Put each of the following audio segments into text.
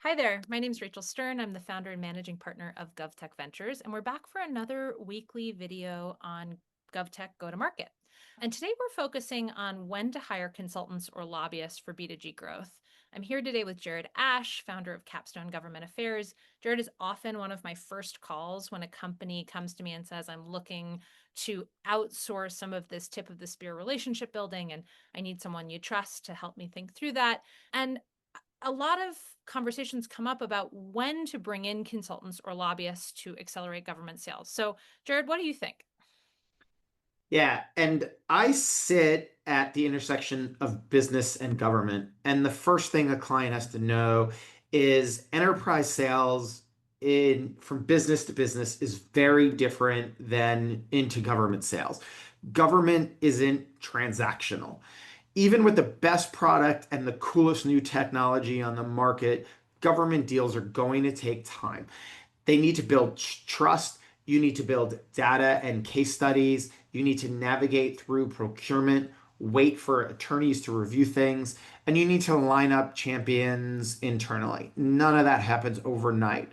Hi there. My name is Rachel Stern. I'm the founder and managing partner of GovTech Ventures, and we're back for another weekly video on GovTech go-to-market. And today we're focusing on when to hire consultants or lobbyists for B2G growth. I'm here today with Jared Asch, founder of Capstone Government Affairs. Jared is often one of my first calls when a company comes to me and says, I'm looking to outsource some of this tip of the spear relationship building, and I need someone you trust to help me think through that. And a lot of conversations come up about when to bring in consultants or lobbyists to accelerate government sales. So, Jared, what do you think? Yeah, and I sit at the intersection of business and government. And the first thing a client has to know is enterprise sales in from business to business is very different than into government sales. Government isn't transactional. Even with the best product and the coolest new technology on the market, government deals are going to take time. They need to build trust. You need to build data and case studies. You need to navigate through procurement, wait for attorneys to review things, and you need to line up champions internally. None of that happens overnight.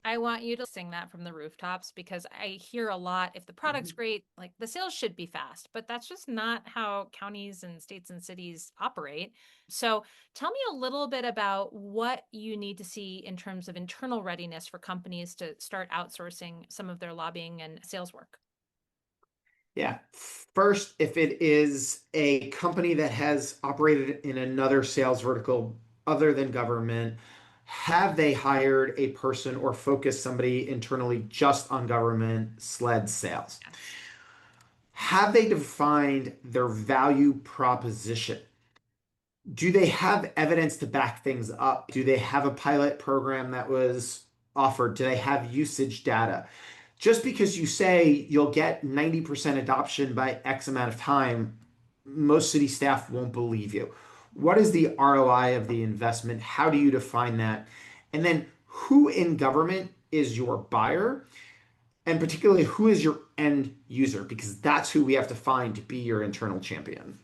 I want you to sing that from the rooftops because I hear a lot if the product's great, like the sales should be fast, but that's just not how counties and states and cities operate. So tell me a little bit about what you need to see in terms of internal readiness for companies to start outsourcing some of their lobbying and sales work. Yeah. First, if it is a company that has operated in another sales vertical other than government, have they hired a person or focused somebody internally just on government SLED sales? Have they defined their value proposition? Do they have evidence to back things up? Do they have a pilot program that was offered? Do they have usage data? Just because you say you'll get 90% adoption by X amount of time, most city staff won't believe you. What is the ROI of the investment? How do you define that? And then who in government is your buyer? And particularly, who is your end user? Because that's who we have to find to be your internal champion.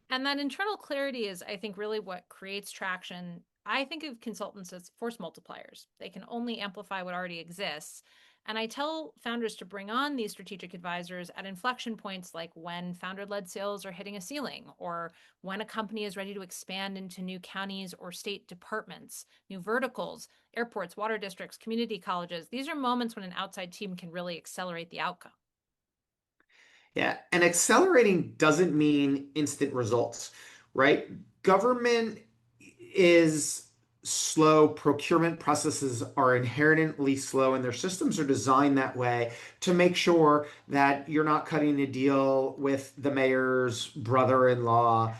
And that internal clarity is, I think, really what creates traction. I think of consultants as force multipliers. They can only amplify what already exists. And I tell founders to bring on these strategic advisors at inflection points like when founder led sales are hitting a ceiling, or when a company is ready to expand into new counties or state departments, new verticals, airports, water districts, community colleges. These are moments when an outside team can really accelerate the outcome. Yeah, and accelerating doesn't mean instant results, right? Government is slow. Procurement processes are inherently slow, and their systems are designed that way to make sure that you're not cutting a deal with the mayor's brother-in-law.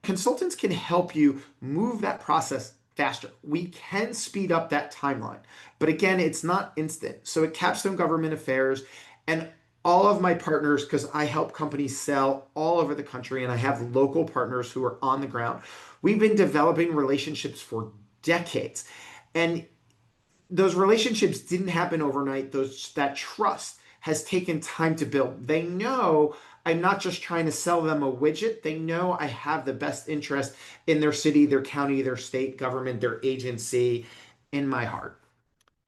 Consultants can help you move that process faster. We can speed up that timeline, but again, it's not instant. So at Capstone Government Affairs, and all of my partners, because I help companies sell all over the country and I have local partners who are on the ground. We've been developing relationships for decades. And those relationships didn't happen overnight. That trust has taken time to build. They know I'm not just trying to sell them a widget. They know I have the best interest in their city, their county, their state government, their agency in my heart.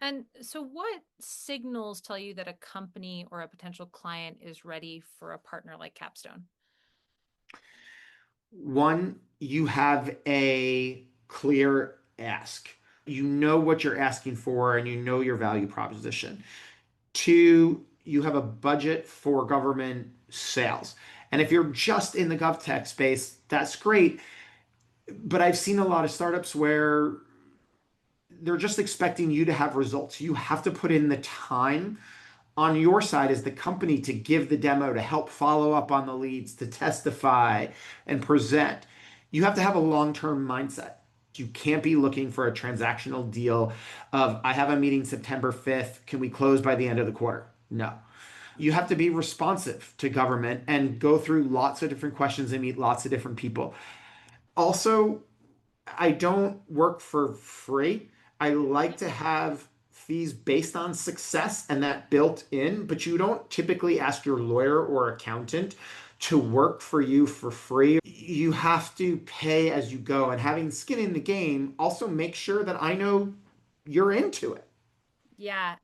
And so, what signals tell you that a company or a potential client is ready for a partner like Capstone? One, you have a clear ask. You know what you're asking for and you know your value proposition. Two, you have a budget for government sales. And if you're just in the GovTech space, that's great. But I've seen a lot of startups where they're just expecting you to have results. You have to put in the time on your side as the company to give the demo, to help follow up on the leads, to testify and present. You have to have a long-term mindset. You can't be looking for a transactional deal of, I have a meeting September 5th. Can we close by the end of the quarter? No. You have to be responsive to government and go through lots of different questions and meet lots of different people. Also, I don't work for free. I like to have fees based on success and that built in, but you don't typically ask your lawyer or accountant to work for you for free. you have to pay as you go, and having skin in the game also makes sure that I know you're into it. Yeah.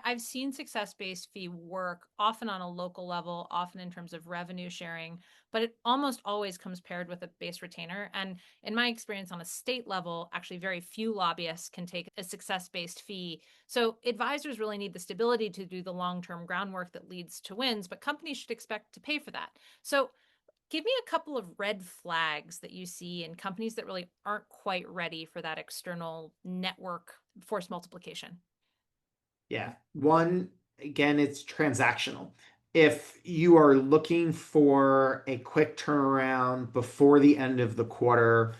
I've seen success-based fee work often on a local level, often in terms of revenue sharing, but it almost always comes paired with a base retainer. And in my experience on a state level, actually very few lobbyists can take a success-based fee. So advisors really need the stability to do the long-term groundwork that leads to wins, but companies should expect to pay for that. So give me a couple of red flags that you see in companies that really aren't quite ready for that external network force multiplication. Yeah. One, again, it's transactional. If you are looking for a quick turnaround before the end of the quarter,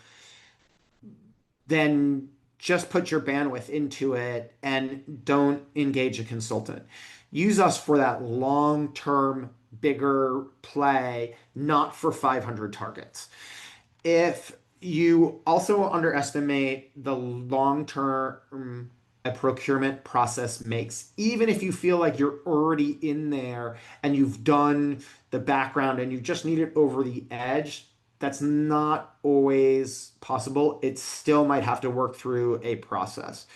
then just put your bandwidth into it and don't engage a consultant. Use us for that long term, bigger play, not for 500 targets. If you also underestimate the long term a procurement process makes, even if you feel like you're already in there and you've done the background and you just need it over the edge, that's not always possible. It still might have to work through a process.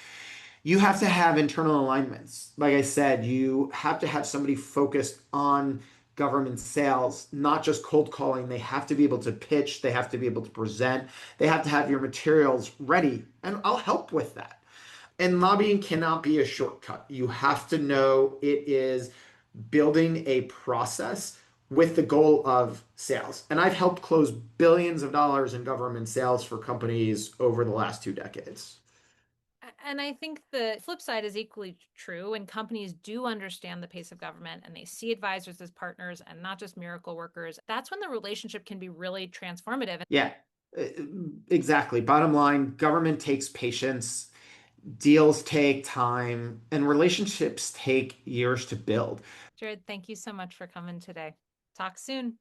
You have to have internal alignments. Like I said, you have to have somebody focused on government sales, not just cold calling. They have to be able to pitch, they have to be able to present, they have to have your materials ready. And I'll help with that. And lobbying cannot be a shortcut. You have to know it is building a process with the goal of sales. And I've helped close billions of dollars in government sales for companies over the last 2 decades. And I think the flip side is equally true. And companies do understand the pace of government and they see advisors as partners and not just miracle workers. That's when the relationship can be really transformative. Yeah, uh, exactly. Bottom line, government takes patience, deals take time, and relationships take years to build. Jared, thank you so much for coming today. Talk soon.